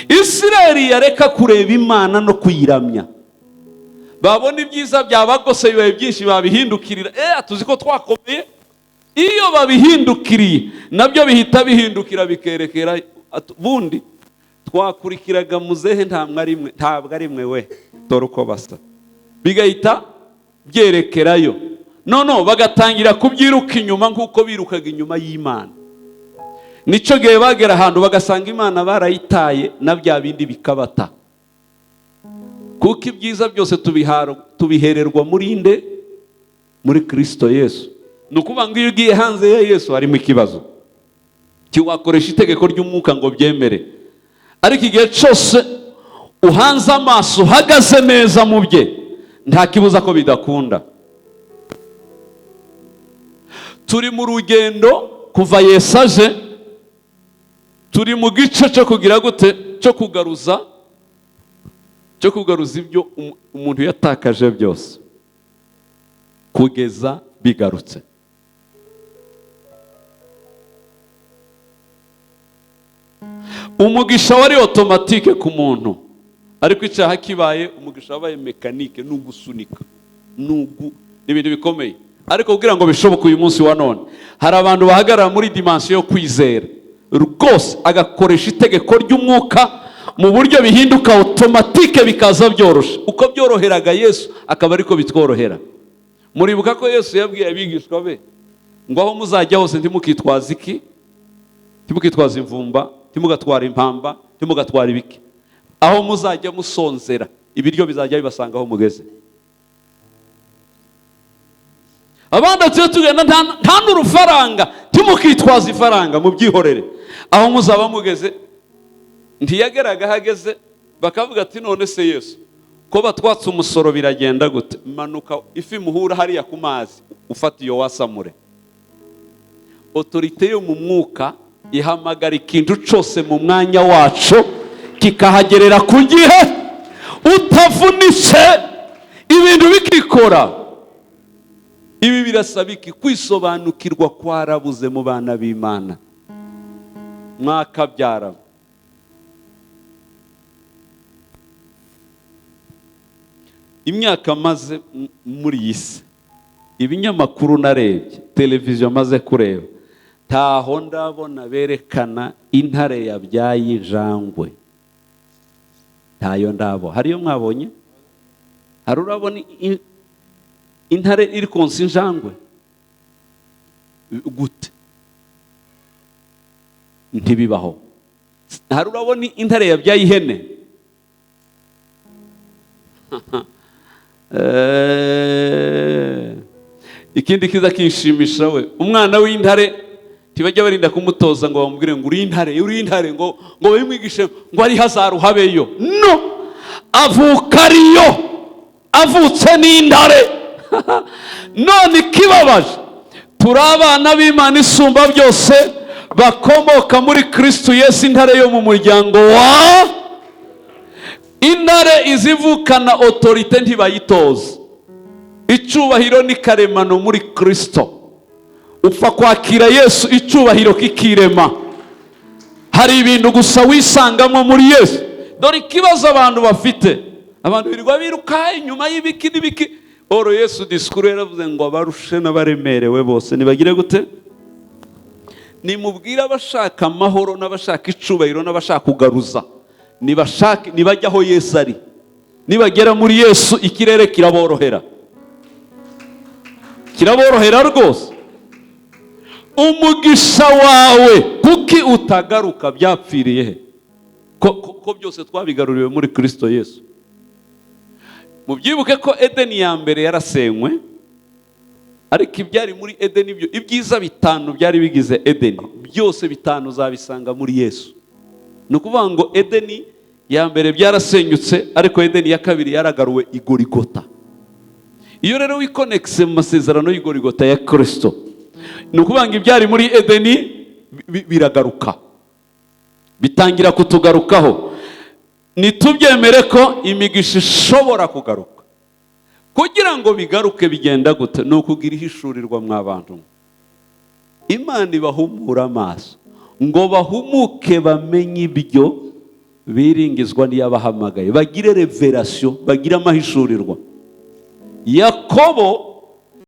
Isirayeli yareka kureba Imana no kuyiramya, babona ibyiza byabagose bibaye byinshi babihindukirira. Tuzi ko twakomeye. Iyo babihindukiriye nabyo bihita bihindukira bikerekera bundi twakurikiraga muzehe ntabwo ari mwe we dore uko basa, bigahita byerekerayo. No bagatangira kubyiruka inyuma nk'uko birukaga inyuma y'Imana. Nico gihe bagera ahantu bagasanga Imana barayitaye na bya bindi bikabata. Kuko ibyiza byose tubihererwa muri nde? Muri Kristo Yesu. Nukuvuga ngo iyo ugiye hanze ya Yesu harimo ikibazo kiwakoresha itegeko ry'umwuka ngo byemere. Ariko igihe cyose uhanze amaso uhagaze neza mu bye, nta kibuza ko bidakunda. Turi mu rugendo kuva Yesu aje, turi mu gice cyo kugira gute, cyo kugaruza ibyo umuntu yatakaje byose kugeza bigarutse. Umugisha wari automatique ku muntu, ariko icyaha kibaye umugisha wabaye mekanike, nugusunika n'ibintu bikomeye. Ariko kugira ngo bishoboke uyu munsi wa none, hari abantu bahagarara muri dimension yo kwizera rwose, agakoresha itegeko ry'umwuka mu buryo bihinduka automatique, bikaza byorosha. Uko byoroheraga Yesu akaba ariko bitworohera. Muribuka ko Yesu yabwiye abigishwa be ngo aho muzajya hose ntimukitwaza iki? Ntimukitwaza imvumba, ntimugatwara impamba, ntimugatwara ibiki. Aho muzajya musonzera, ibiryo bizajya bibasanga aho mugeze. Abandi tugenda nta n'urufaranga, ntimukitwaza ifaranga, mubyihorere. Aho muzaba mugeze, ntiyageraga hageze bakavuga ati none se Yesu ko batwatse umusoro biragenda gute? Manuka ifi muhura hariya ku mazi ufata iyo wasamure. Autorite yo mu mwuka ihamagara ikintu cyose mu mwanya wacu kikahagerera ku gihe utavunitse, ibintu bikikora. Ibi birasaba iki? Kwisobanukirwa kwarabuze mu bana b'Imana. Mwakabyara imyaka maze muri iyi si, ibinyamakuru narebye, televiziyo maze kureba, ntaho ndabona berekana intare yabyaye injangwe. Ntayo ndabo. Hariyo mwabonye? Hari urabona intare iri konsa injangwe gute? Ntibibaho. Hari urabona intare yabyaye ihene? Ikindi kiza kinshimisha we, umwana w'intare tibajya barinda kumutoza ngo bamubwire ngo uri intare ngo bimwigishe ngo ari hazaruhabeyo. No, avukariyo, avutse n'intare. None ikibabaje, turi abana b'Imana isumba byose, bakomoka muri Kristo Yesu, intare yo mu muryango wa intare izivukana autorite ntibayitoza. Icubahiro ni karemano muri Kristo. Upfa kwakira Yesu, icubahiro kikirema. Hari ibintu gusa wisangamo muri Yesu. Dore ikibazo abantu bafite, abantu birirwa biruka inyuma y'ibiki n'ibiki. Oro Yesu disikuru yaravuze ngo abarushe n'abaremerewe bose nibagire gute? Nimubwira abashaka amahoro n'abashaka icubahiro n'abashaka kugaruza, nibajya aho Yesu ari. Nibagera muri Yesu ikirere kiraborohera. Kiraborohera rwose. Umugisha wawe kuki utagaruka byapfiriye he? Ko byose twabigaruriwe muri Kristo Yesu. Mubyibuke ko Edeni ya mbere yarasenywe, ariko ibyari muri Edeni byo ibyiza bitanu byari bigize Edeni, byose bitanu uzabisanga muri Yesu. Nukuvuga ngo Edeni ya mbere byarasenyutse, ariko Edeni ya kabiri yaragaruwe igorigota. Iyo rero wikonekse mu masezerano y'igorigota ya Kristo, nukuvuga ngo ibyari muri Edeni biragaruka, bitangira kutugarukaho. Nitubyemere ko imigisha ishobora kugaruka. Kugira ngo bigaruke bigenda gute? No kugira ihishurirwa mw'abantu. Imana ibahumura amaso ngo bahumuke bamenye ibyo biringizwa n'iyabahamagaye, bagire revelation, bagire amahishurirwa. Yakobo